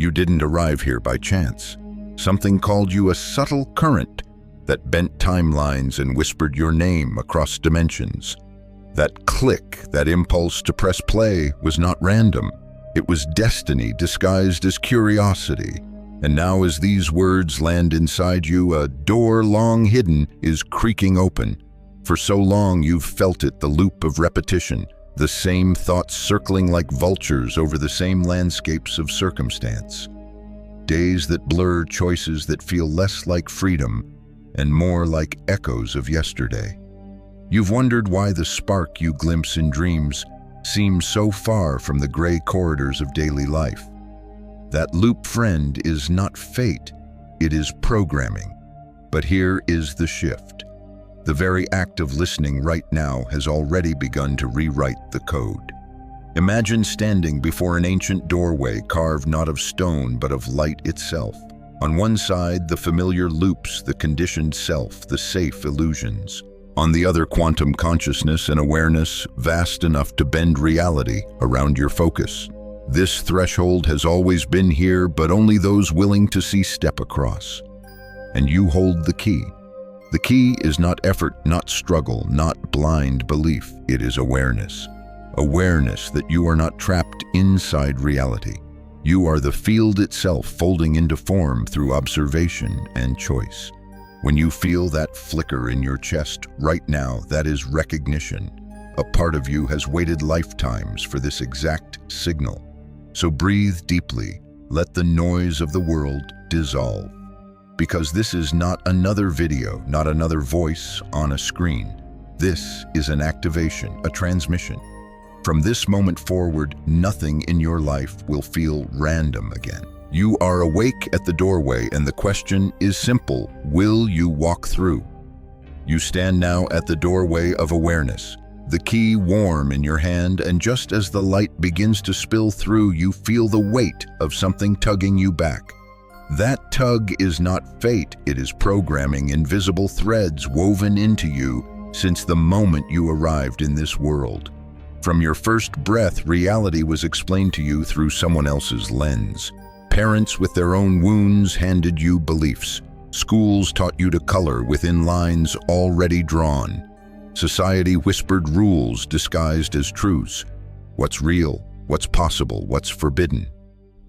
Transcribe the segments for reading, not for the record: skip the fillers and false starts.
You didn't arrive here by chance. Something called you a subtle current that bent timelines and whispered your name across dimensions. That click, that impulse to press play was not random. It was destiny disguised as curiosity. And now as these words land inside you, a door long hidden is creaking open. For so long you've felt it, the loop of repetition, the same thoughts circling like vultures over the same landscapes of circumstance. Days that blur, choices that feel less like freedom and more like echoes of yesterday. You've wondered why the spark you glimpse in dreams seems so far from the gray corridors of daily life. That loop, friend, is not fate, it is programming. But here is the shift. The very act of listening right now has already begun to rewrite the code. Imagine standing before an ancient doorway carved not of stone but of light itself. On one side, the familiar loops, the conditioned self, the safe illusions. On the other, quantum consciousness and awareness vast enough to bend reality around your focus. This threshold has always been here, but only those willing to see step across. And you hold the key. The key is not effort, not struggle, not blind belief. It is awareness. Awareness that you are not trapped inside reality. You are the field itself folding into form through observation and choice. When you feel that flicker in your chest right now, that is recognition. A part of you has waited lifetimes for this exact signal. So breathe deeply, let the noise of the world dissolve. Because this is not another video, not another voice on a screen. This is an activation, a transmission. From this moment forward, nothing in your life will feel random again. You are awake at the doorway, and the question is simple: will you walk through? You stand now at the doorway of awareness, the key warm in your hand, and just as the light begins to spill through, you feel the weight of something tugging you back. That tug is not fate, it is programming, invisible threads woven into you since the moment you arrived in this world. From your first breath, reality was explained to you through someone else's lens. Parents with their own wounds handed you beliefs. Schools taught you to color within lines already drawn. Society whispered rules disguised as truths. What's real, what's possible, what's forbidden.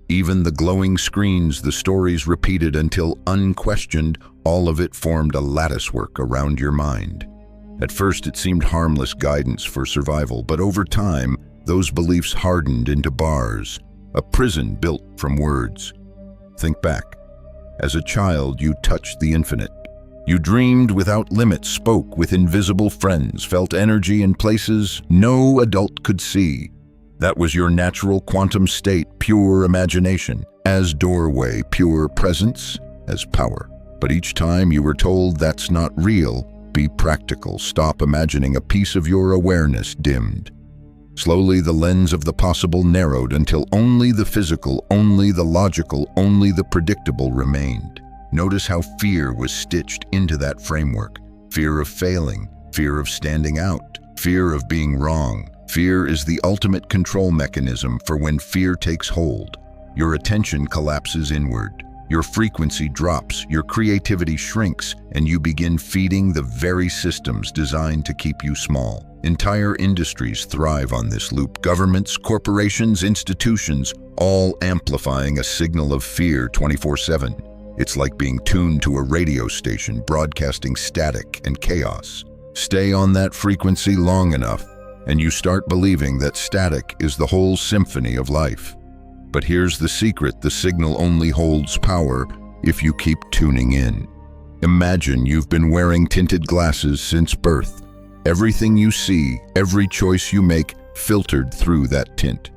Even the glowing screens, the stories repeated until unquestioned, all of it formed a latticework around your mind. At first it seemed harmless guidance for survival, but over time, those beliefs hardened into bars, a prison built from words. Think back. As a child, you touched the infinite. You dreamed without limits, spoke with invisible friends, felt energy in places no adult could see. That was your natural quantum state, pure imagination. As doorway, pure presence, as power. But each time you were told that's not real, be practical, stop imagining, a piece of your awareness dimmed. Slowly the lens of the possible narrowed until only the physical, only the logical, only the predictable remained. Notice how fear was stitched into that framework. Fear of failing, fear of standing out, fear of being wrong. Fear is the ultimate control mechanism for when fear takes hold. Your attention collapses inward. Your frequency drops, your creativity shrinks, and you begin feeding the very systems designed to keep you small. Entire industries thrive on this loop. Governments, corporations, institutions, all amplifying a signal of fear 24/7. It's like being tuned to a radio station broadcasting static and chaos. Stay on that frequency long enough, and you start believing that static is the whole symphony of life. But here's the secret: the signal only holds power if you keep tuning in. Imagine you've been wearing tinted glasses since birth. Everything you see, every choice you make, filtered through that tint.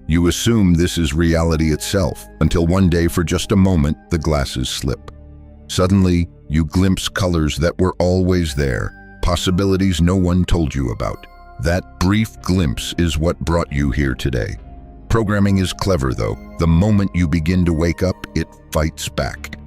You assume this is reality itself, until one day, for just a moment, the glasses slip. Suddenly, you glimpse colors that were always there, possibilities no one told you about. That brief glimpse is what brought you here today. Programming is clever, though. The moment you begin to wake up, it fights back.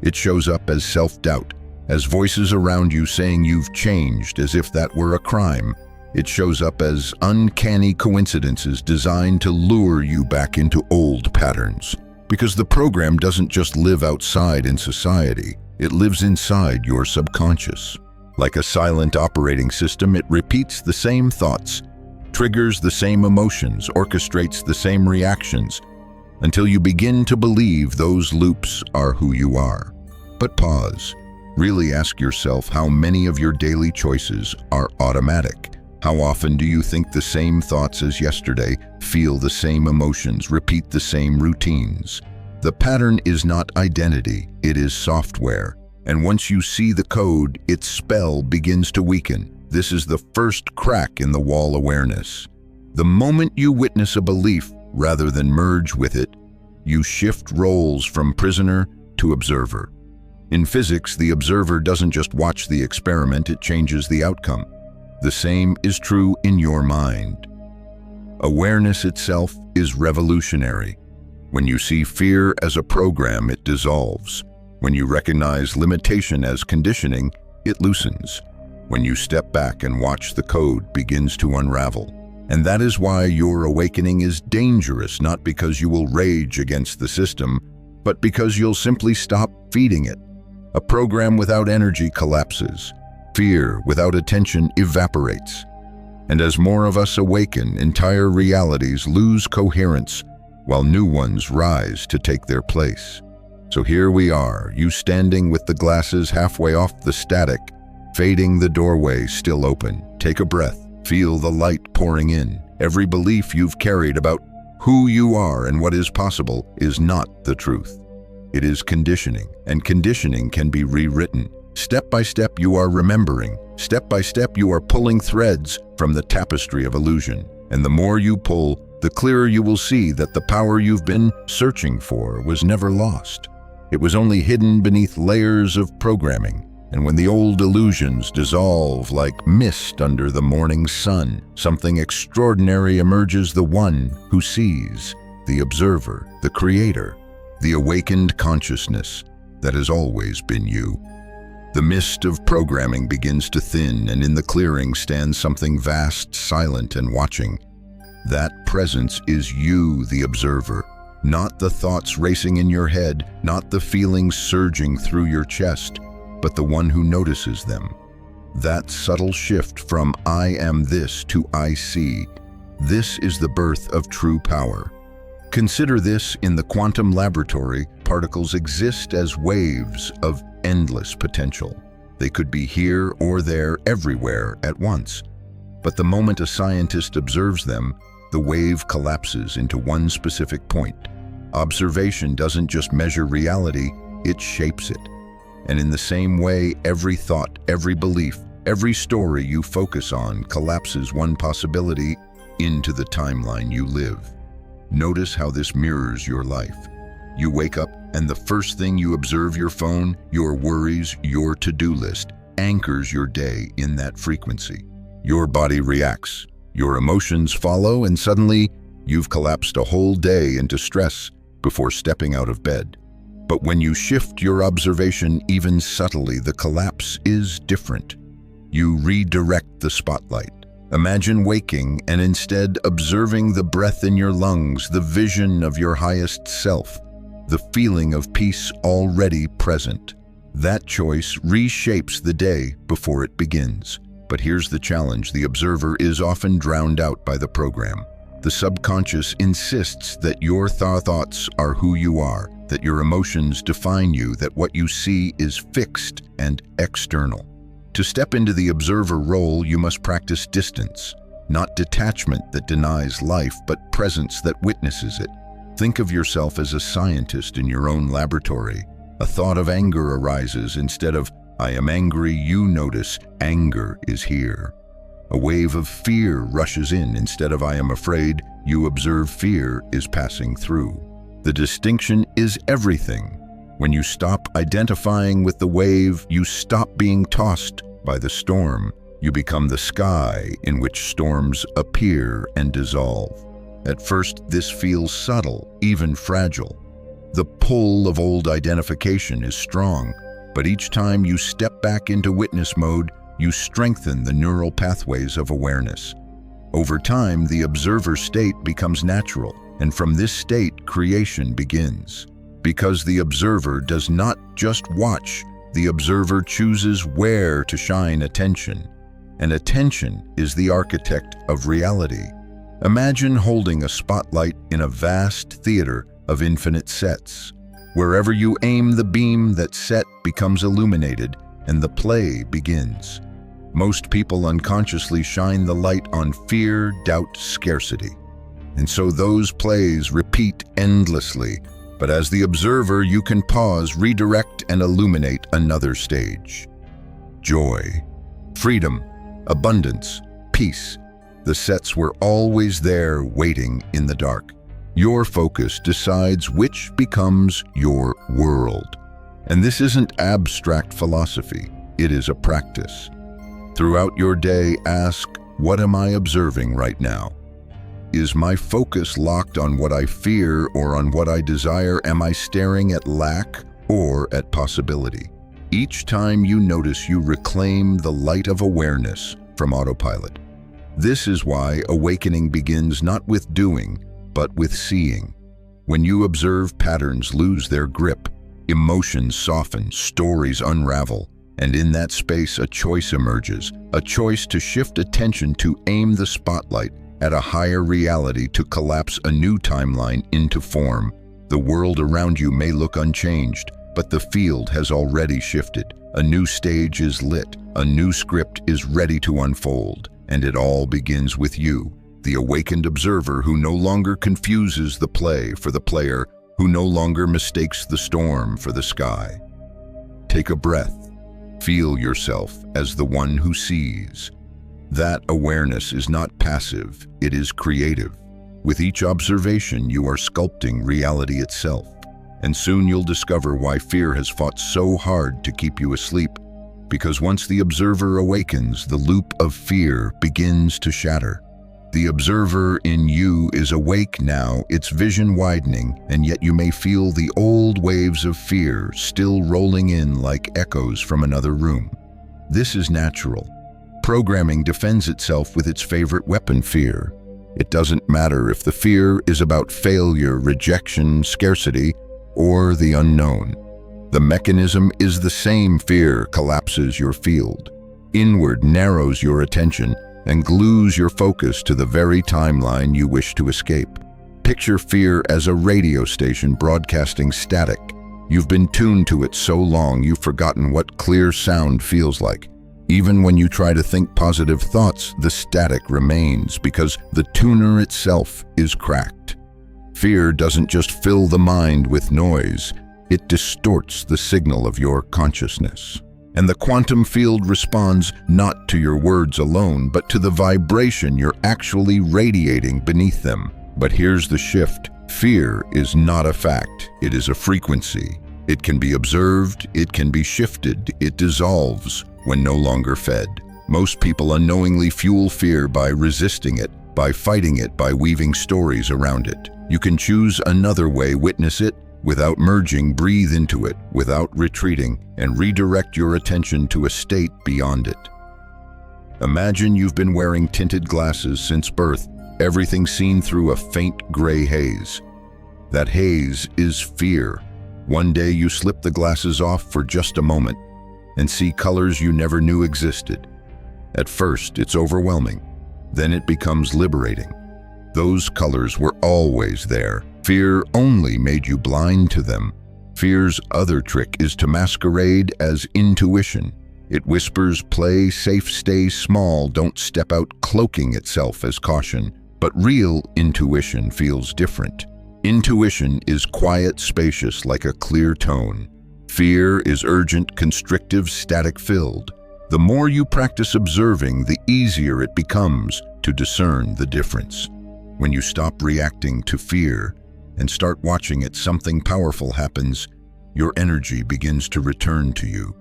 It shows up as self-doubt, as voices around you saying you've changed, as if that were a crime. It shows up as uncanny coincidences designed to lure you back into old patterns. Because the program doesn't just live outside in society, it lives inside your subconscious. Like a silent operating system, it repeats the same thoughts, triggers the same emotions, orchestrates the same reactions, until you begin to believe those loops are who you are. But pause. Really ask yourself how many of your daily choices are automatic. How often do you think the same thoughts as yesterday, feel the same emotions, repeat the same routines? The pattern is not identity, it is software. And once you see the code, its spell begins to weaken. This is the first crack in the wall awareness. The moment you witness a belief rather than merge with it, you shift roles from prisoner to observer. In physics, the observer doesn't just watch the experiment, it changes the outcome. The same is true in your mind. Awareness itself is revolutionary. When you see fear as a program, it dissolves. When you recognize limitation as conditioning, it loosens. When you step back and watch, the code begins to unravel. And that is why your awakening is dangerous, not because you will rage against the system, but because you'll simply stop feeding it. A program without energy collapses. Fear without attention evaporates. And as more of us awaken, entire realities lose coherence, while new ones rise to take their place. So here we are, you standing with the glasses halfway off the static, fading, the doorway still open. Take a breath, feel the light pouring in. Every belief you've carried about who you are and what is possible is not the truth. It is conditioning, and conditioning can be rewritten. Step by step you are remembering. Step by step you are pulling threads from the tapestry of illusion. And the more you pull, the clearer you will see that the power you've been searching for was never lost. It was only hidden beneath layers of programming. And when the old illusions dissolve like mist under the morning sun, something extraordinary emerges: the one who sees, the observer, the creator, the awakened consciousness that has always been you. The mist of programming begins to thin, and in the clearing stands something vast, silent, and watching. That presence is you, the observer, not the thoughts racing in your head, not the feelings surging through your chest, but the one who notices them. That subtle shift from I am this to I see, this is the birth of true power. Consider this: in the quantum laboratory, particles exist as waves of endless potential. They could be here or there, everywhere at once. But the moment a scientist observes them, the wave collapses into one specific point. Observation doesn't just measure reality, it shapes it. And in the same way, every thought, every belief, every story you focus on collapses one possibility into the timeline you live. Notice how this mirrors your life. You wake up, and the first thing you observe: your phone, your worries, your to-do list, anchors your day in that frequency. Your body reacts, your emotions follow, and suddenly you've collapsed a whole day into stress before stepping out of bed. But when you shift your observation even subtly, the collapse is different. You redirect the spotlight. Imagine waking and instead observing the breath in your lungs, the vision of your highest self, the feeling of peace already present. That choice reshapes the day before it begins. But here's the challenge: the observer is often drowned out by the program. The subconscious insists that your thoughts are who you are, that your emotions define you, that what you see is fixed and external. To step into the observer role, you must practice distance, not detachment that denies life, but presence that witnesses it. Think of yourself as a scientist in your own laboratory. A thought of anger arises. Instead of "I am angry," you notice anger is here. A wave of fear rushes in. Instead of "I am afraid," you observe fear is passing through. The distinction is everything. When you stop identifying with the wave, you stop being tossed by the storm. You become the sky in which storms appear and dissolve. At first, this feels subtle, even fragile. The pull of old identification is strong, but each time you step back into witness mode, you strengthen the neural pathways of awareness. Over time, the observer state becomes natural. And from this state, creation begins. Because the observer does not just watch, the observer chooses where to shine attention. And attention is the architect of reality. Imagine holding a spotlight in a vast theater of infinite sets. Wherever you aim the beam, that set becomes illuminated and the play begins. Most people unconsciously shine the light on fear, doubt, scarcity. And so those plays repeat endlessly. But as the observer, you can pause, redirect, and illuminate another stage. Joy, freedom, abundance, peace. The sets were always there, waiting in the dark. Your focus decides which becomes your world. And this isn't abstract philosophy, it is a practice. Throughout your day, ask, what am I observing right now? Is my focus locked on what I fear or on what I desire? Am I staring at lack or at possibility? Each time you notice, you reclaim the light of awareness from autopilot. This is why awakening begins not with doing, but with seeing. When you observe, patterns lose their grip, emotions soften, stories unravel, and in that space a choice emerges, a choice to shift attention, to aim the spotlight at a higher reality, to collapse a new timeline into form. The world around you may look unchanged, but the field has already shifted. A new stage is lit, a new script is ready to unfold, and it all begins with you, the awakened observer who no longer confuses the play for the player, who no longer mistakes the storm for the sky. Take a breath. Feel yourself as the one who sees. That awareness is not passive, it is creative. With each observation, you are sculpting reality itself. And soon you'll discover why fear has fought so hard to keep you asleep. Because once the observer awakens, the loop of fear begins to shatter. The observer in you is awake now, its vision widening, and yet you may feel the old waves of fear still rolling in like echoes from another room. This is natural. Programming defends itself with its favorite weapon, fear. It doesn't matter if the fear is about failure, rejection, scarcity, or the unknown. The mechanism is the same. Fear collapses your field, inward narrows your attention, and glues your focus to the very timeline you wish to escape. Picture fear as a radio station broadcasting static. You've been tuned to it so long you've forgotten what clear sound feels like. Even when you try to think positive thoughts, the static remains because the tuner itself is cracked. Fear doesn't just fill the mind with noise, it distorts the signal of your consciousness. And the quantum field responds not to your words alone, but to the vibration you're actually radiating beneath them. But here's the shift. Fear is not a fact, it is a frequency. It can be observed, it can be shifted, it dissolves when no longer fed. Most people unknowingly fuel fear by resisting it, by fighting it, by weaving stories around it. You can choose another way, witness it without merging, breathe into it without retreating, and redirect your attention to a state beyond it. Imagine you've been wearing tinted glasses since birth, everything seen through a faint gray haze. That haze is fear. One day you slip the glasses off for just a moment and see colors you never knew existed. At first, it's overwhelming. Then it becomes liberating. Those colors were always there. Fear only made you blind to them. Fear's other trick is to masquerade as intuition. It whispers, play safe, stay small, don't step out, cloaking itself as caution. But real intuition feels different. Intuition is quiet, spacious, like a clear tone. Fear is urgent, constrictive, static-filled. The more you practice observing, the easier it becomes to discern the difference. When you stop reacting to fear and start watching it, something powerful happens. Your energy begins to return to you.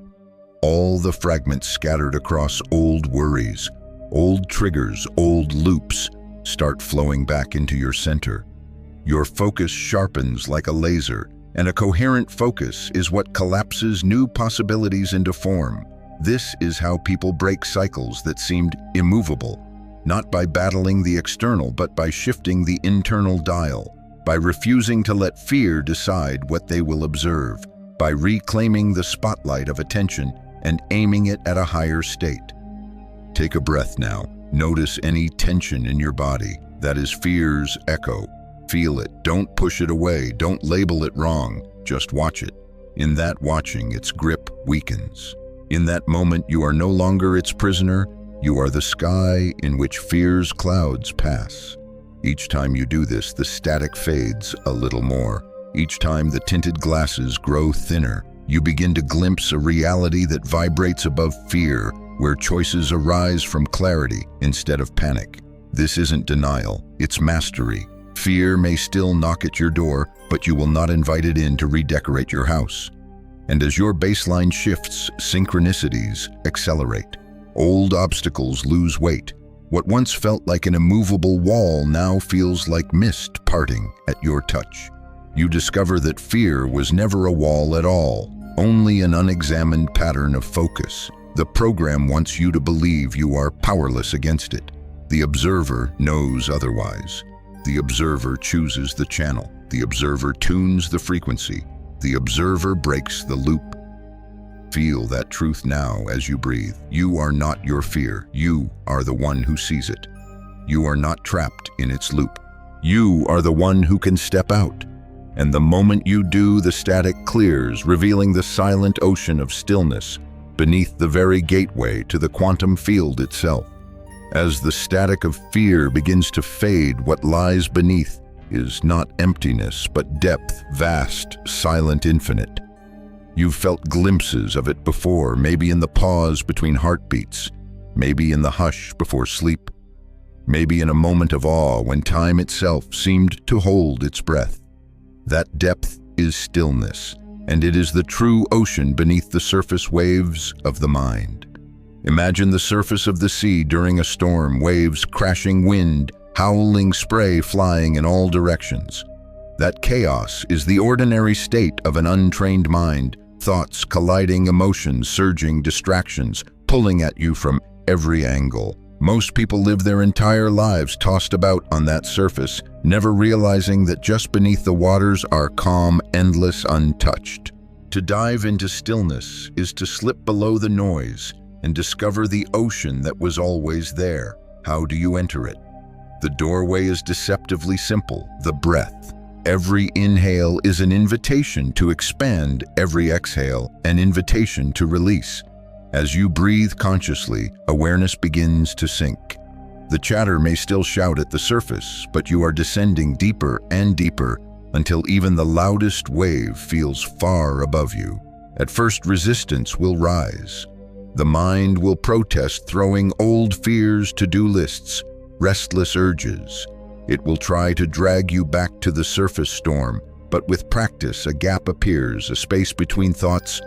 All the fragments scattered across old worries, old triggers, old loops start flowing back into your center. Your focus sharpens like a laser, and a coherent focus is what collapses new possibilities into form. This is how people break cycles that seemed immovable, not by battling the external, but by shifting the internal dial. by refusing to let fear decide what they will observe, by reclaiming the spotlight of attention and aiming it at a higher state. Take a breath now. Notice any tension in your body. That is fear's echo. Feel it. Don't push it away. Don't label it wrong. Just watch it. In that watching, its grip weakens. In that moment, you are no longer its prisoner. You are the sky in which fear's clouds pass. Each time you do this, the static fades a little more. Each time the tinted glasses grow thinner, you begin to glimpse a reality that vibrates above fear, where choices arise from clarity instead of panic. This isn't denial, it's mastery. Fear may still knock at your door, but you will not invite it in to redecorate your house. And as your baseline shifts, synchronicities accelerate. Old obstacles lose weight. What once felt like an immovable wall now feels like mist parting at your touch. You discover that fear was never a wall at all, only an unexamined pattern of focus. The program wants you to believe you are powerless against it. The observer knows otherwise. The observer chooses the channel. The observer tunes the frequency. The observer breaks the loop. Feel that truth now as you breathe. You are not your fear. You are the one who sees it. You are not trapped in its loop. You are the one who can step out. And the moment you do, the static clears, revealing the silent ocean of stillness beneath the very gateway to the quantum field itself. As the static of fear begins to fade, what lies beneath is not emptiness, but depth, vast, silent, infinite. You've felt glimpses of it before, maybe in the pause between heartbeats, maybe in the hush before sleep, maybe in a moment of awe when time itself seemed to hold its breath. That depth is stillness, and it is the true ocean beneath the surface waves of the mind. Imagine the surface of the sea during a storm, waves, crashing wind, howling spray flying in all directions. That chaos is the ordinary state of an untrained mind, thoughts colliding, emotions surging, distractions pulling at you from every angle. Most people live their entire lives tossed about on that surface, never realizing that just beneath the waters are calm, endless, untouched. To dive into stillness is to slip below the noise and discover the ocean that was always there. How do you enter it? The doorway is deceptively simple: the breath. Every inhale is an invitation to expand, every exhale an invitation to release. As you breathe consciously, awareness begins to sink. The chatter may still shout at the surface, but you are descending deeper and deeper until even the loudest wave feels far above you. At first, resistance will rise. The mind will protest, throwing old fears, to-do lists, restless urges. It will try to drag you back to the surface storm, but with practice, a gap appears, a space between thoughts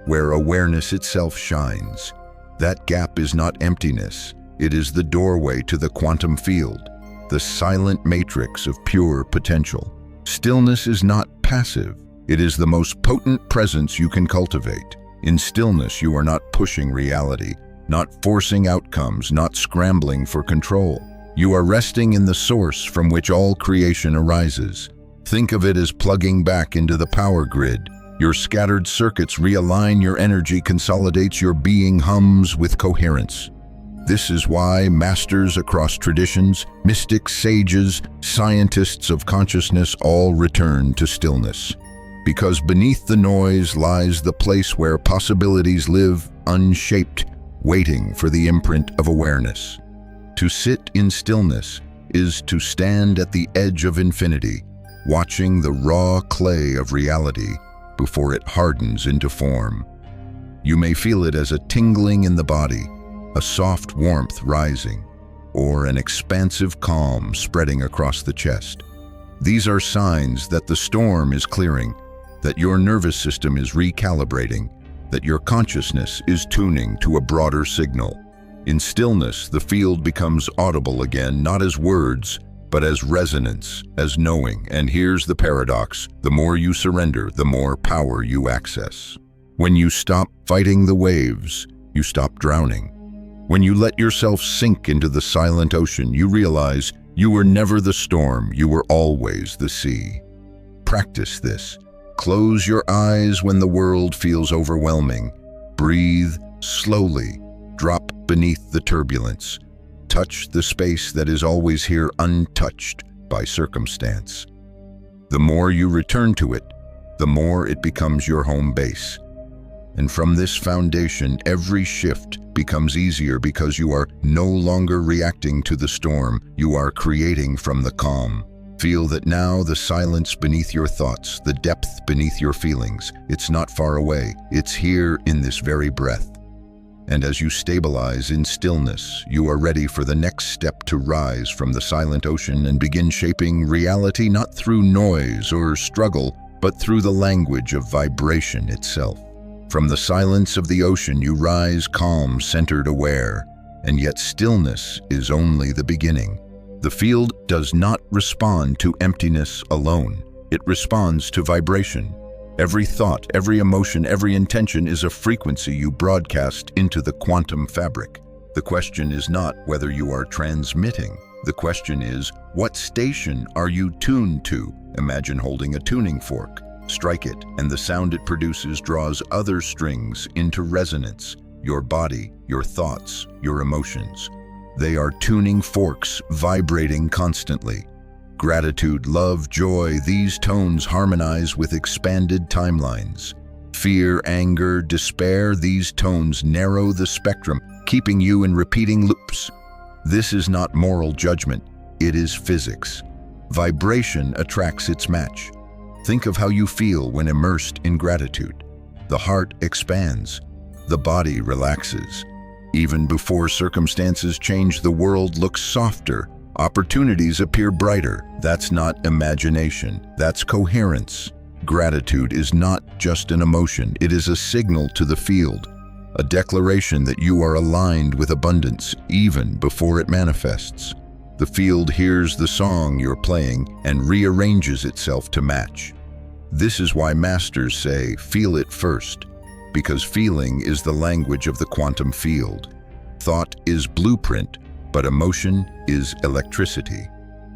where awareness itself shines. That gap is not emptiness. It is the doorway to the quantum field, the silent matrix of pure potential. Stillness is not passive. It is the most potent presence you can cultivate. In stillness, you are not pushing reality, not forcing outcomes, not scrambling for control. You are resting in the source from which all creation arises. Think of it as plugging back into the power grid. Your scattered circuits realign, your energy consolidates, your being hums with coherence. This is why masters across traditions, mystics, sages, scientists of consciousness all return to stillness. Because beneath the noise lies the place where possibilities live unshaped, waiting for the imprint of awareness. To sit in stillness is to stand at the edge of infinity, watching the raw clay of reality before it hardens into form. You may feel it as a tingling in the body, a soft warmth rising, or an expansive calm spreading across the chest. These are signs that the storm is clearing, that your nervous system is recalibrating, that your consciousness is tuning to a broader signal. In stillness, the field becomes audible again, not as words, but as resonance, as knowing. And here's the paradox: the more you surrender, the more power you access. When you stop fighting the waves, you stop drowning. When you let yourself sink into the silent ocean, you realize You were never the storm, you were always the sea. Practice this. Close your eyes when the world feels overwhelming. Breathe slowly. Drop beneath the turbulence. Touch the space that is always here untouched by circumstance. The more you return to it, the more it becomes your home base. And from this foundation, every shift becomes easier because you are no longer reacting to the storm, you are creating from the calm. Feel that now the silence beneath your thoughts, the depth beneath your feelings, it's not far away, it's here in this very breath. And as you stabilize in stillness, you are ready for the next step to rise from the silent ocean and begin shaping reality not through noise or struggle, but through the language of vibration itself. From the silence of the ocean you rise calm, centered, aware, and yet stillness is only the beginning. The field does not respond to emptiness alone. It responds to vibration. Every thought, every emotion, every intention is a frequency you broadcast into the quantum fabric. The question is not whether you are transmitting. The question is, what station are you tuned to? Imagine holding a tuning fork. Strike it, and the sound it produces draws other strings into resonance. Your body, your thoughts, your emotions. They are tuning forks, vibrating constantly. Gratitude, love, joy, these tones harmonize with expanded timelines. Fear, anger, despair, these tones narrow the spectrum, keeping you in repeating loops. This is not moral judgment, it is physics. Vibration attracts its match. Think of how you feel when immersed in gratitude. The heart expands, the body relaxes. Even before circumstances change, the world looks softer. Opportunities appear brighter. That's not imagination, that's coherence. Gratitude is not just an emotion, it is a signal to the field, a declaration that you are aligned with abundance even before it manifests. The field hears the song you're playing and rearranges itself to match. This is why masters say, feel it first, because feeling is the language of the quantum field. Thought is blueprint, but emotion is electricity.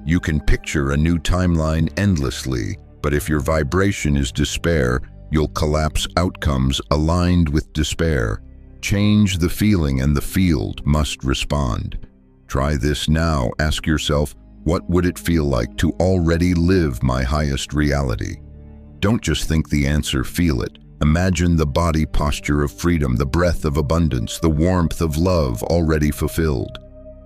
You can picture a new timeline endlessly, but if your vibration is despair, you'll collapse outcomes aligned with despair. Change the feeling and the field must respond. Try this now. Ask yourself, what would it feel like to already live my highest reality? Don't just think the answer, feel it. Imagine the body posture of freedom, the breath of abundance, the warmth of love already fulfilled.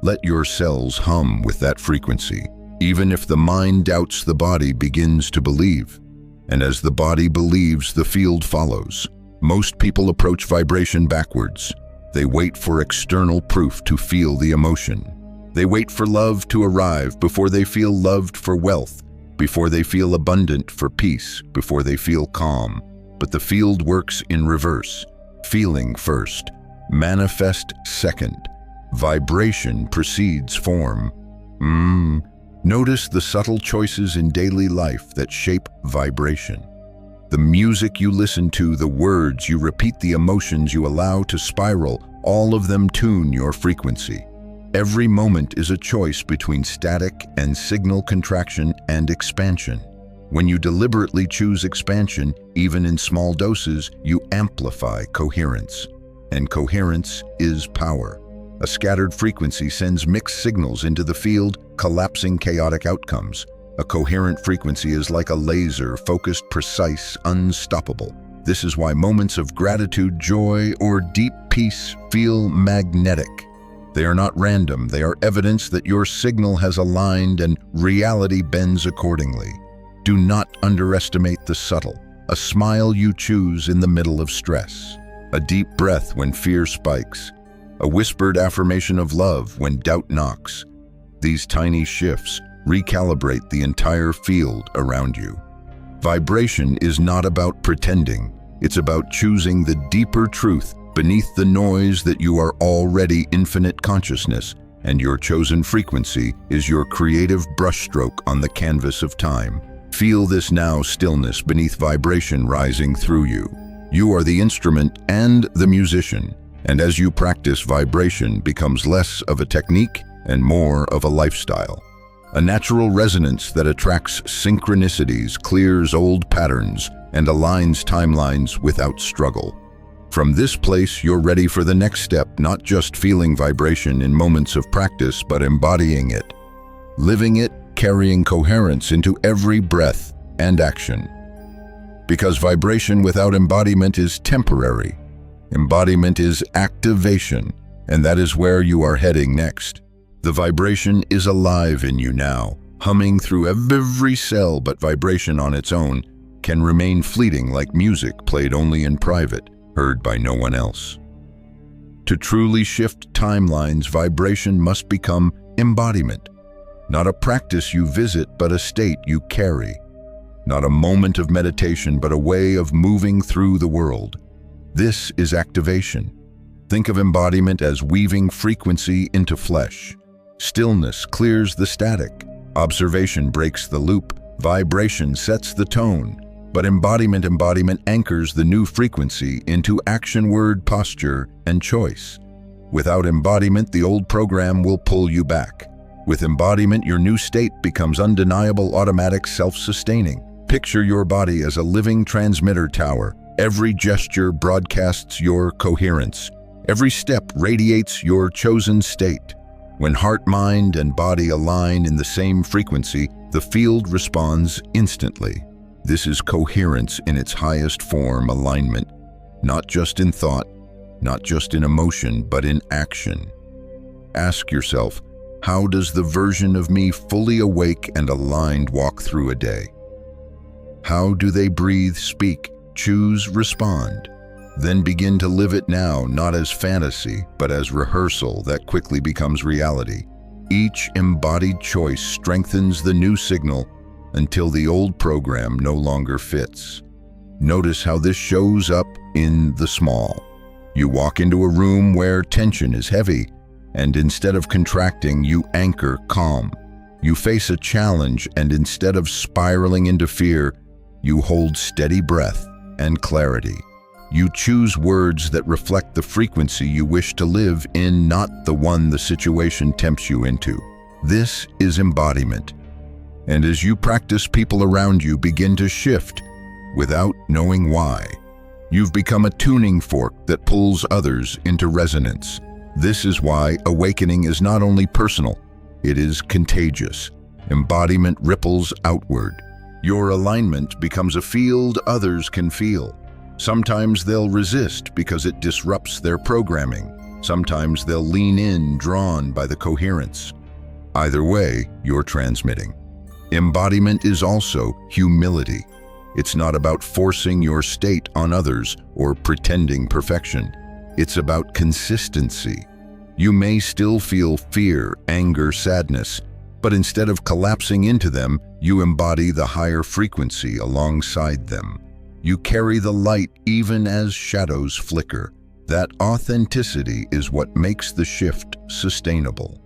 Let your cells hum with that frequency. Even if the mind doubts, the body begins to believe. And as the body believes, the field follows. Most people approach vibration backwards. They wait for external proof to feel the emotion. They wait for love to arrive before they feel loved, for wealth, before they feel abundant, for peace, before they feel calm. But the field works in reverse. Feeling first, manifest second. Vibration precedes form. Notice the subtle choices in daily life that shape vibration. The music you listen to, the words you repeat, the emotions you allow to spiral, all of them tune your frequency. Every moment is a choice between static and signal, contraction and expansion. When you deliberately choose expansion, even in small doses, you amplify coherence. And coherence is power. A scattered frequency sends mixed signals into the field, collapsing chaotic outcomes. A coherent frequency is like a laser, focused, precise, unstoppable. This is why moments of gratitude, joy, or deep peace feel magnetic. They are not random, they are evidence that your signal has aligned and reality bends accordingly. Do not underestimate the subtle. A smile you choose in the middle of stress. A deep breath when fear spikes. A whispered affirmation of love when doubt knocks. These tiny shifts recalibrate the entire field around you. Vibration is not about pretending. It's about choosing the deeper truth beneath the noise that you are already infinite consciousness, and your chosen frequency is your creative brushstroke on the canvas of time. Feel this now, stillness beneath vibration rising through you. You are the instrument and the musician, and as you practice, vibration becomes less of a technique and more of a lifestyle. A natural resonance that attracts synchronicities, clears old patterns, and aligns timelines without struggle. From this place, you're ready for the next step, not just feeling vibration in moments of practice, but embodying it. Living it, carrying coherence into every breath and action. Because vibration without embodiment is temporary. Embodiment is activation, and that is where you are heading next. The vibration is alive in you now, humming through every cell, but vibration on its own can remain fleeting like music played only in private, heard by no one else. To truly shift timelines, vibration must become embodiment. Not a practice you visit, but a state you carry. Not a moment of meditation, but a way of moving through the world. This is activation. Think of embodiment as weaving frequency into flesh. Stillness clears the static. Observation breaks the loop. Vibration sets the tone. But embodiment anchors the new frequency into action, word, posture, and choice. Without embodiment, the old program will pull you back. With embodiment, your new state becomes undeniable, automatic, self-sustaining. Picture your body as a living transmitter tower. Every gesture broadcasts your coherence. Every step radiates your chosen state. When heart, mind, and body align in the same frequency, the field responds instantly. This is coherence in its highest form, alignment, not just in thought, not just in emotion, but in action. Ask yourself, how does the version of me fully awake and aligned walk through a day? How do they breathe, speak, choose, respond? Then begin to live it now, not as fantasy, but as rehearsal that quickly becomes reality. Each embodied choice strengthens the new signal until the old program no longer fits. Notice how this shows up in the small. You walk into a room where tension is heavy, and instead of contracting, you anchor calm. You face a challenge, and instead of spiraling into fear, you hold steady breath and clarity. You choose words that reflect the frequency you wish to live in, not the one the situation tempts you into. This is embodiment. And as you practice, people around you begin to shift without knowing why. You've become a tuning fork that pulls others into resonance. This is why awakening is not only personal, it is contagious. Embodiment ripples outward. Your alignment becomes a field others can feel. Sometimes they'll resist because it disrupts their programming. Sometimes they'll lean in, drawn by the coherence. Either way, you're transmitting. Embodiment is also humility. It's not about forcing your state on others or pretending perfection. It's about consistency. You may still feel fear, anger, sadness, but instead of collapsing into them, you embody the higher frequency alongside them. You carry the light even as shadows flicker. That authenticity is what makes the shift sustainable.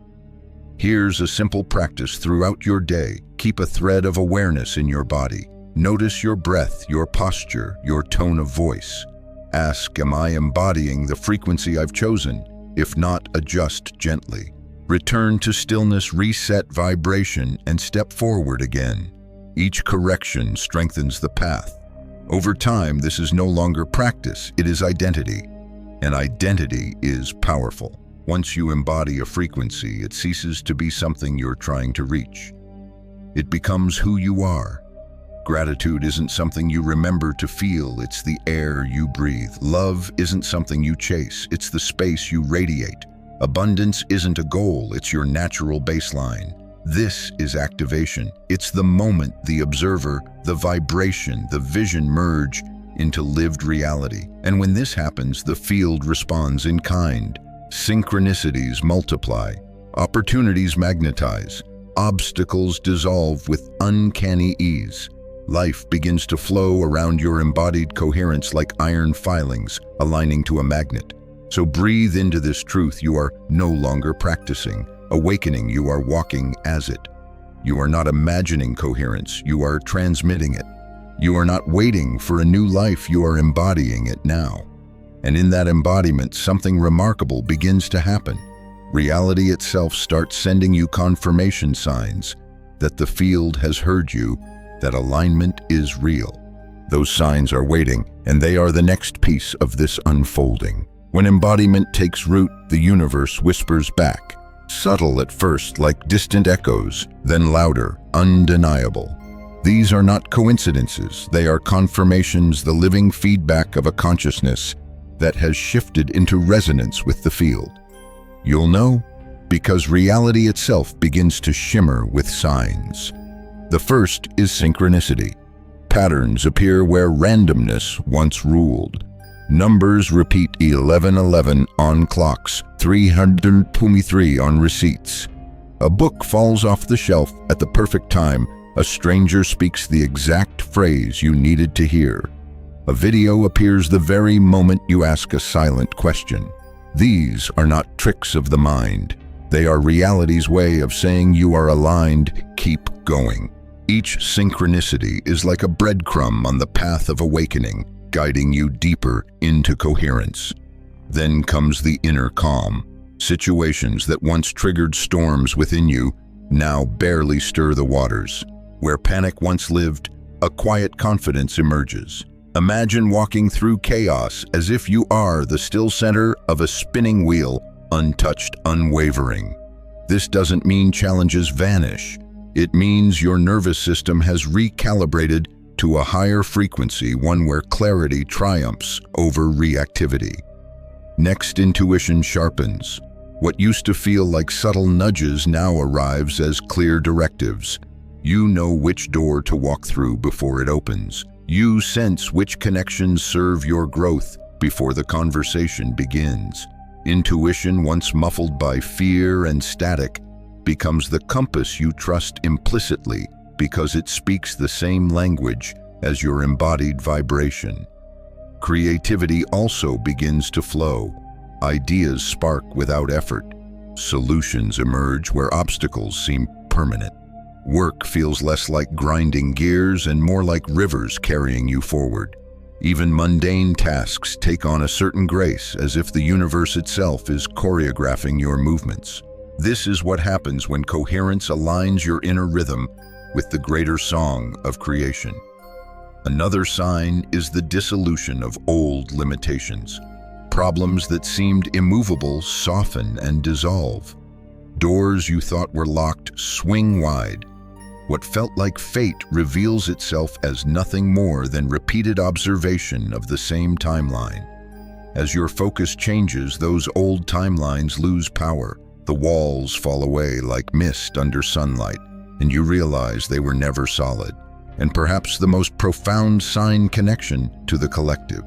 Here's a simple practice throughout your day. Keep a thread of awareness in your body. Notice your breath, your posture, your tone of voice. Ask, am I embodying the frequency I've chosen? If not, adjust gently. Return to stillness, reset vibration, and step forward again. Each correction strengthens the path. Over time, this is no longer practice, it is identity. And identity is powerful. Once you embody a frequency, it ceases to be something you're trying to reach. It becomes who you are. Gratitude isn't something you remember to feel, it's the air you breathe. Love isn't something you chase, it's the space you radiate. Abundance isn't a goal, it's your natural baseline. This is activation. It's the moment the observer, the vibration, the vision merge into lived reality. And when this happens, the field responds in kind. Synchronicities multiply, opportunities magnetize, obstacles dissolve with uncanny ease. Life begins to flow around your embodied coherence like iron filings aligning to a magnet. So breathe into this truth. You are no longer practicing. Awakening, you are walking as it. You are not imagining coherence, you are transmitting it. You are not waiting for a new life, you are embodying it now. And in that embodiment, something remarkable begins to happen. Reality itself starts sending you confirmation signs. that the field has heard you, that alignment is real. Those signs are waiting, and they are the next piece of this unfolding. When embodiment takes root, the universe whispers back, subtle at first like distant echoes, then louder, undeniable. These are not coincidences, they are confirmations, the living feedback of a consciousness that has shifted into resonance with the field. You'll know because reality itself begins to shimmer with signs. The first is synchronicity. Patterns appear where randomness once ruled. Numbers repeat 1111 on clocks, 323 on receipts. A book falls off the shelf at the perfect time. A stranger speaks the exact phrase you needed to hear. A video appears the very moment you ask a silent question. These are not tricks of the mind. They are reality's way of saying you are aligned, keep going. Each synchronicity is like a breadcrumb on the path of awakening, guiding you deeper into coherence. Then comes the inner calm. Situations that once triggered storms within you now barely stir the waters. Where panic once lived, a quiet confidence emerges. Imagine walking through chaos as if you are the still center of a spinning wheel, untouched, unwavering. This doesn't mean challenges vanish. It means your nervous system has recalibrated to a higher frequency, one where clarity triumphs over reactivity. Next, intuition sharpens. What used to feel like subtle nudges now arrives as clear directives. You know which door to walk through before it opens. You sense which connections serve your growth before the conversation begins. Intuition, once muffled by fear and static, becomes the compass you trust implicitly because it speaks the same language as your embodied vibration. Creativity also begins to flow. Ideas spark without effort. Solutions emerge where obstacles seem permanent. Work feels less like grinding gears and more like rivers carrying you forward. Even mundane tasks take on a certain grace, as if the universe itself is choreographing your movements. This is what happens when coherence aligns your inner rhythm with the greater song of creation. Another sign is the dissolution of old limitations. Problems that seemed immovable soften and dissolve. Doors you thought were locked swing wide. What felt like fate reveals itself as nothing more than repeated observation of the same timeline. As your focus changes, those old timelines lose power. The walls fall away like mist under sunlight, and you realize they were never solid. And perhaps the most profound sign: connection to the collective.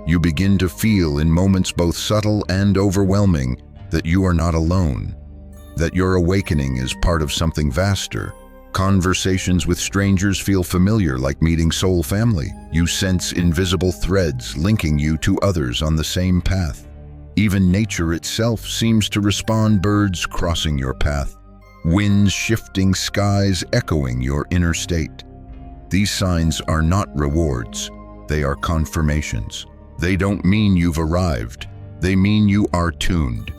You begin to feel in moments both subtle and overwhelming that you are not alone, that your awakening is part of something vaster. Conversations with strangers feel familiar, like meeting soul family. You sense invisible threads linking you to others on the same path. Even nature itself seems to respond, birds crossing your path, winds shifting, skies echoing your inner state. These signs are not rewards, they are confirmations. They don't mean you've arrived, they mean you are tuned.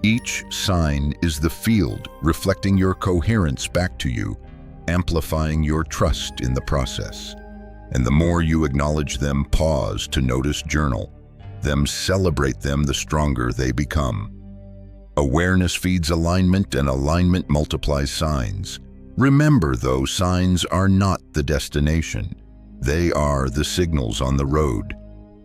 Each sign is the field reflecting your coherence back to you, amplifying your trust in the process. And the more you acknowledge them, pause to notice, journal them, celebrate them, the stronger they become. Awareness feeds alignment, and alignment multiplies signs. Remember, though, signs are not the destination. They are the signals on the road.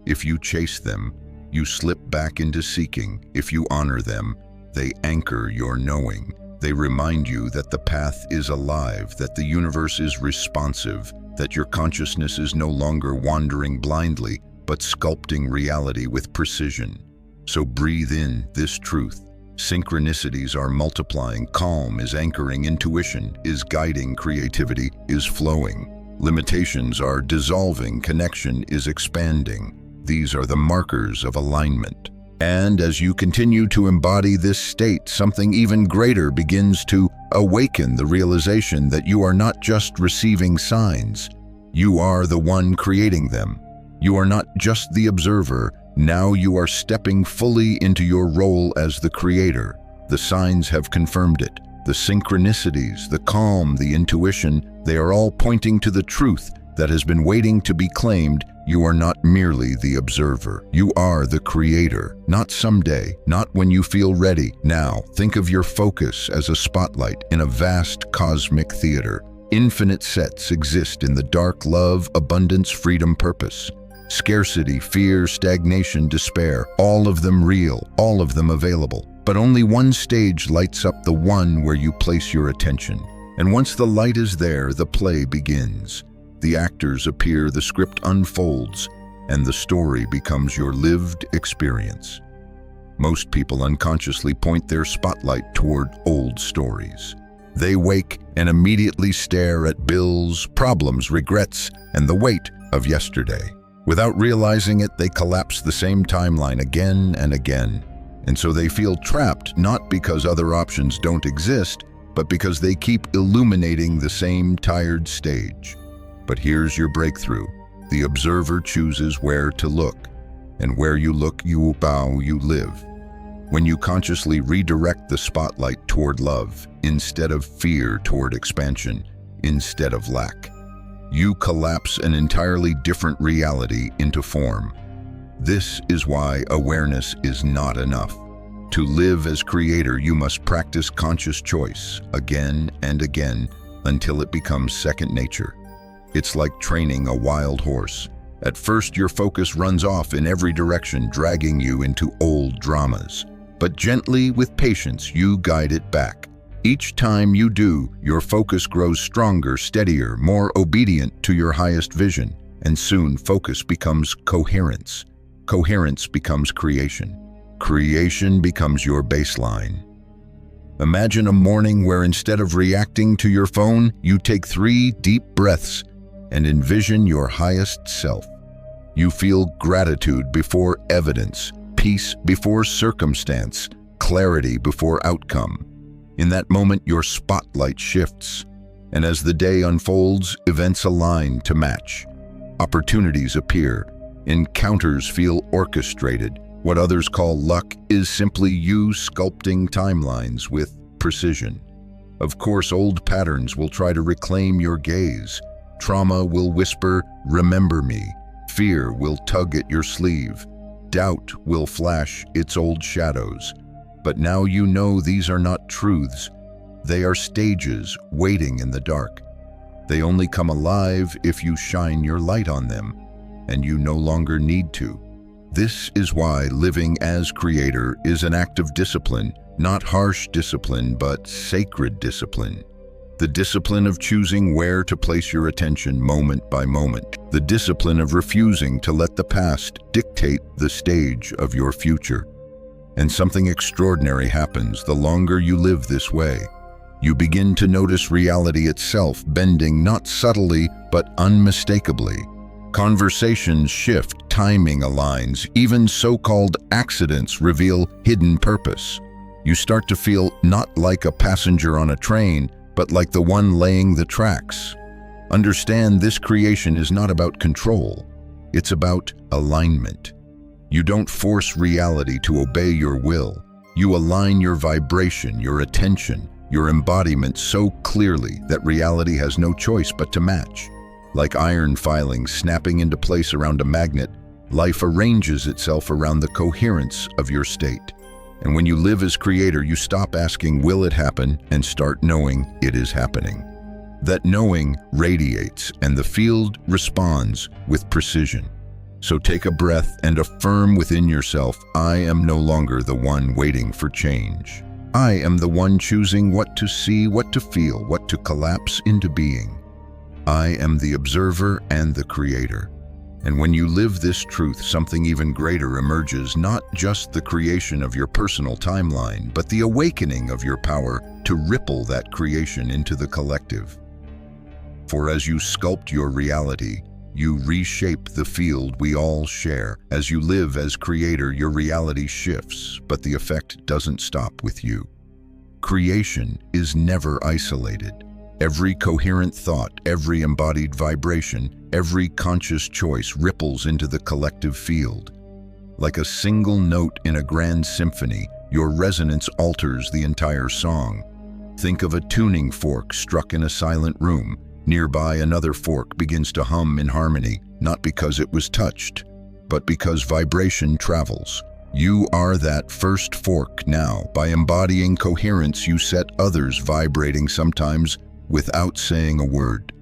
If you chase them, you slip back into seeking. If you honor them, they anchor your knowing. They remind you that the path is alive, that the universe is responsive, that your consciousness is no longer wandering blindly, but sculpting reality with precision. So breathe in this truth. Synchronicities are multiplying, calm is anchoring, intuition is guiding, creativity is flowing. Limitations are dissolving, connection is expanding. These are the markers of alignment. And as you continue to embody this state, something even greater begins to awaken: the realization that you are not just receiving signs, you are the one creating them. You are not just the observer, now you are stepping fully into your role as the creator. The signs have confirmed it. the synchronicities, the calm, the intuition, they are all pointing to the truth that has been waiting to be claimed. You are not merely the observer. You are the creator. Not someday, not when you feel ready. Now, think of your focus as a spotlight in a vast cosmic theater. Infinite sets exist in the dark: love, abundance, freedom, purpose. Scarcity, fear, stagnation, despair, all of them real, all of them available. But only one stage lights up, the one where you place your attention. And once the light is there, the play begins. The actors appear, the script unfolds, and the story becomes your lived experience. Most people unconsciously point their spotlight toward old stories. They wake and immediately stare at bills, problems, regrets, and the weight of yesterday. Without realizing it, they collapse the same timeline again and again. And so they feel trapped, not because other options don't exist, but because they keep illuminating the same tired stage. But here's your breakthrough. The observer chooses where to look, and where you look, you bow, you live. When you consciously redirect the spotlight toward love, instead of fear, toward expansion, instead of lack, you collapse an entirely different reality into form. This is why awareness is not enough. To live as creator, you must practice conscious choice again and again until it becomes second nature. It's like training a wild horse. At first, your focus runs off in every direction, dragging you into old dramas. But gently, with patience, you guide it back. Each time you do, your focus grows stronger, steadier, more obedient to your highest vision. And soon, focus becomes coherence. Coherence becomes creation. Creation becomes your baseline. Imagine a morning where instead of reacting to your phone, you take 3 deep breaths and envision your highest self. You feel gratitude before evidence, peace before circumstance, clarity before outcome. In that moment, your spotlight shifts, and as the day unfolds, events align to match. Opportunities appear, encounters feel orchestrated. What others call luck is simply you sculpting timelines with precision. Of course, old patterns will try to reclaim your gaze. Trauma will whisper, "Remember me." Fear will tug at your sleeve. Doubt will flash its old shadows. But now you know these are not truths. They are stages waiting in the dark. They only come alive if you shine your light on them, and you no longer need to. This is why living as creator is an act of discipline, not harsh discipline, but sacred discipline. The discipline of choosing where to place your attention moment by moment. The discipline of refusing to let the past dictate the stage of your future. And something extraordinary happens the longer you live this way. You begin to notice reality itself bending not subtly, but unmistakably. Conversations shift, timing aligns, even so-called accidents reveal hidden purpose. You start to feel not like a passenger on a train, but like the one laying the tracks. Understand, this creation is not about control. It's about alignment. You don't force reality to obey your will. You align your vibration, your attention, your embodiment so clearly that reality has no choice but to match. Like iron filings snapping into place around a magnet, life arranges itself around the coherence of your state. And when you live as creator, you stop asking, will it happen, and start knowing it is happening. That knowing radiates, and the field responds with precision. So take a breath and affirm within yourself, I am no longer the one waiting for change. I am the one choosing what to see, what to feel, what to collapse into being. I am the observer and the creator. And when you live this truth, something even greater emerges, not just the creation of your personal timeline, but the awakening of your power to ripple that creation into the collective. For as you sculpt your reality, you reshape the field we all share. As you live as creator, your reality shifts, but the effect doesn't stop with you. Creation is never isolated. Every coherent thought, every embodied vibration, every conscious choice ripples into the collective field. Like a single note in a grand symphony, your resonance alters the entire song. Think of a tuning fork struck in a silent room. Nearby, another fork begins to hum in harmony, not because it was touched, but because vibration travels. You are that first fork now. By embodying coherence, you set others vibrating, sometimes without saying a word.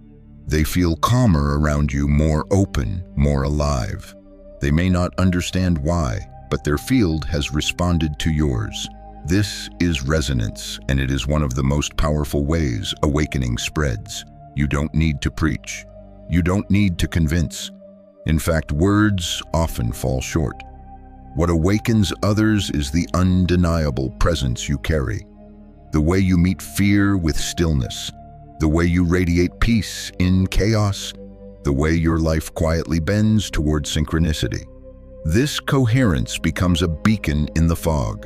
They feel calmer around you, more open, more alive. They may not understand why, but their field has responded to yours. This is resonance, and it is one of the most powerful ways awakening spreads. You don't need to preach. You don't need to convince. In fact, words often fall short. What awakens others is the undeniable presence you carry. The way you meet fear with stillness. The way you radiate peace in chaos. The way your life quietly bends toward synchronicity. This coherence becomes a beacon in the fog.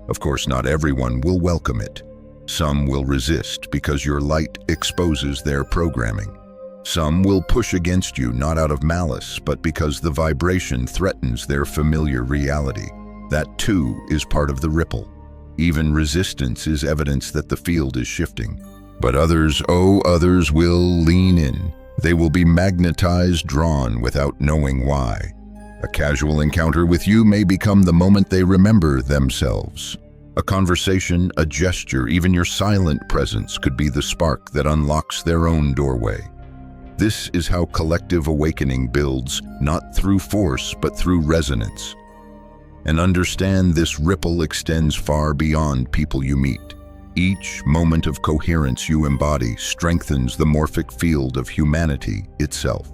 Of course, not everyone will welcome it. Some will resist because your light exposes their programming. Some will push against you not out of malice, but because the vibration threatens their familiar reality. That too is part of the ripple. Even resistance is evidence that the field is shifting. But others will lean in. They will be magnetized, drawn without knowing why. A casual encounter with you may become the moment they remember themselves. A conversation, a gesture, even your silent presence could be the spark that unlocks their own doorway. This is how collective awakening builds, not through force, but through resonance. And understand this ripple extends far beyond people you meet. Each moment of coherence you embody strengthens the morphic field of humanity itself.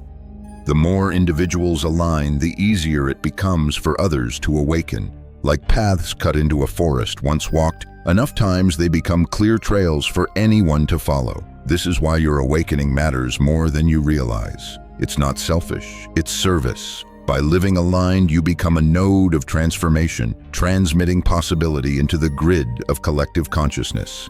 The more individuals align, the easier it becomes for others to awaken. Like paths cut into a forest once walked, enough times they become clear trails for anyone to follow. This is why your awakening matters more than you realize. It's not selfish, it's service. By living aligned, you become a node of transformation, transmitting possibility into the grid of collective consciousness.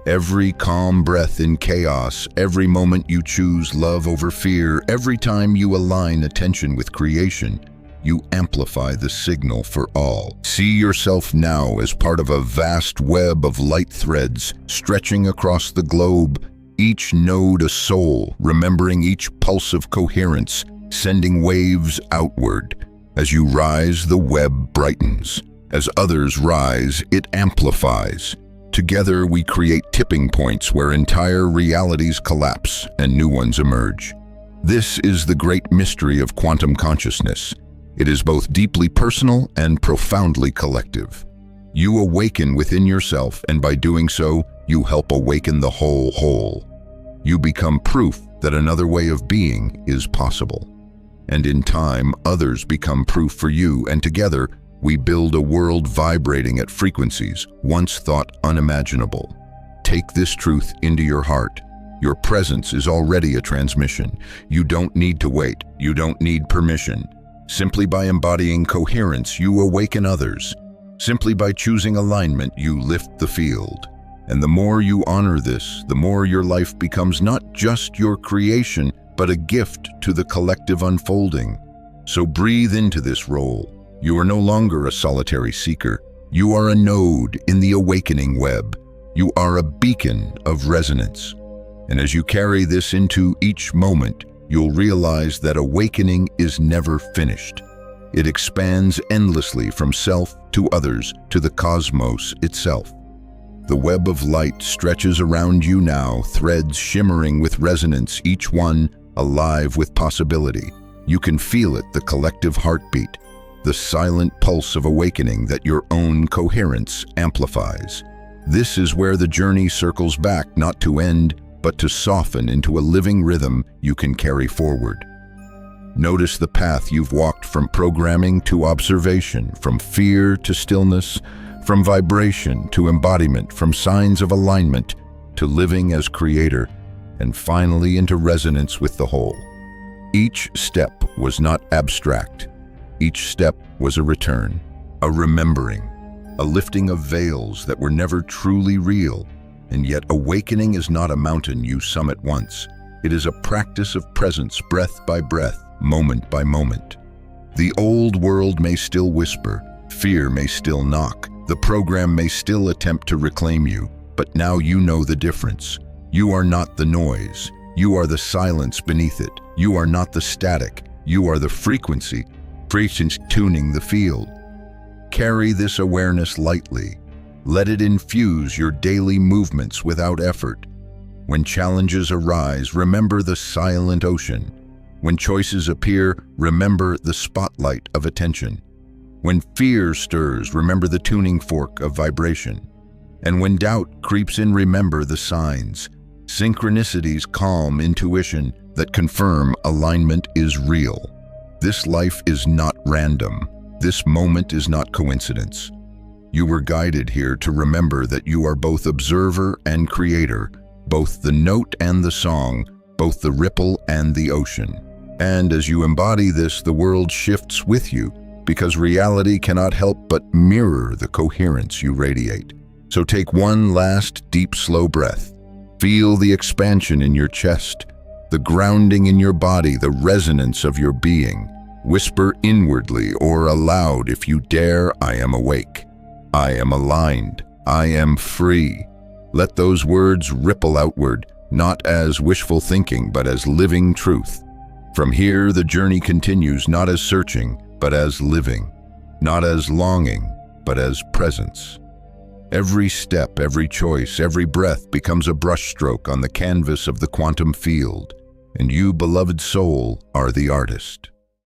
Every calm breath in chaos, every moment you choose love over fear, every time you align attention with creation, you amplify the signal for all. See yourself now as part of a vast web of light threads stretching across the globe, each node a soul, remembering each pulse of coherence, sending waves outward. As you rise, the web brightens. As others rise, it amplifies. Together, we create tipping points where entire realities collapse and new ones emerge. This is the great mystery of quantum consciousness. It is both deeply personal and profoundly collective. You awaken within yourself, and by doing so, you help awaken the whole. You become proof that another way of being is possible. And in time, others become proof for you, and together, we build a world vibrating at frequencies once thought unimaginable. Take this truth into your heart. Your presence is already a transmission. You don't need to wait. You don't need permission. Simply by embodying coherence, you awaken others. Simply by choosing alignment, you lift the field. And the more you honor this, the more your life becomes not just your creation, but a gift to the collective unfolding. So breathe into this role. You are no longer a solitary seeker. You are a node in the awakening web. You are a beacon of resonance. And as you carry this into each moment, you'll realize that awakening is never finished. It expands endlessly from self to others to the cosmos itself. The web of light stretches around you now, threads shimmering with resonance, each one alive with possibility. You can feel it, the collective heartbeat, the silent pulse of awakening that your own coherence amplifies. This is where the journey circles back, not to end, but to soften into a living rhythm you can carry forward. Notice the path you've walked, from programming to observation, from fear to stillness, from vibration to embodiment, from signs of alignment to living as creator, and finally into resonance with the whole. Each step was not abstract. Each step was a return, a remembering, a lifting of veils that were never truly real. And yet awakening is not a mountain you summit once. It is a practice of presence, breath by breath, moment by moment. The old world may still whisper, fear may still knock, the program may still attempt to reclaim you, but now you know the difference. You are not the noise. You are the silence beneath it. You are not the static. You are the frequency tuning the field. Carry this awareness lightly. Let it infuse your daily movements without effort. When challenges arise, remember the silent ocean. When choices appear, remember the spotlight of attention. When fear stirs, remember the tuning fork of vibration. And when doubt creeps in, remember the signs. Synchronicities calm intuition that confirm alignment is real. This life is not random. This moment is not coincidence. You were guided here to remember that you are both observer and creator, both the note and the song, both the ripple and the ocean. And as you embody this, the world shifts with you, because reality cannot help but mirror the coherence you radiate. So take one last deep, slow breath. Feel the expansion in your chest, the grounding in your body, the resonance of your being. Whisper inwardly or aloud if you dare, I am awake. I am aligned. I am free. Let those words ripple outward, not as wishful thinking, but as living truth. From here, the journey continues not as searching, but as living. Not as longing, but as presence. Every step, every choice, every breath becomes a brushstroke on the canvas of the quantum field, and you, beloved soul, are the artist.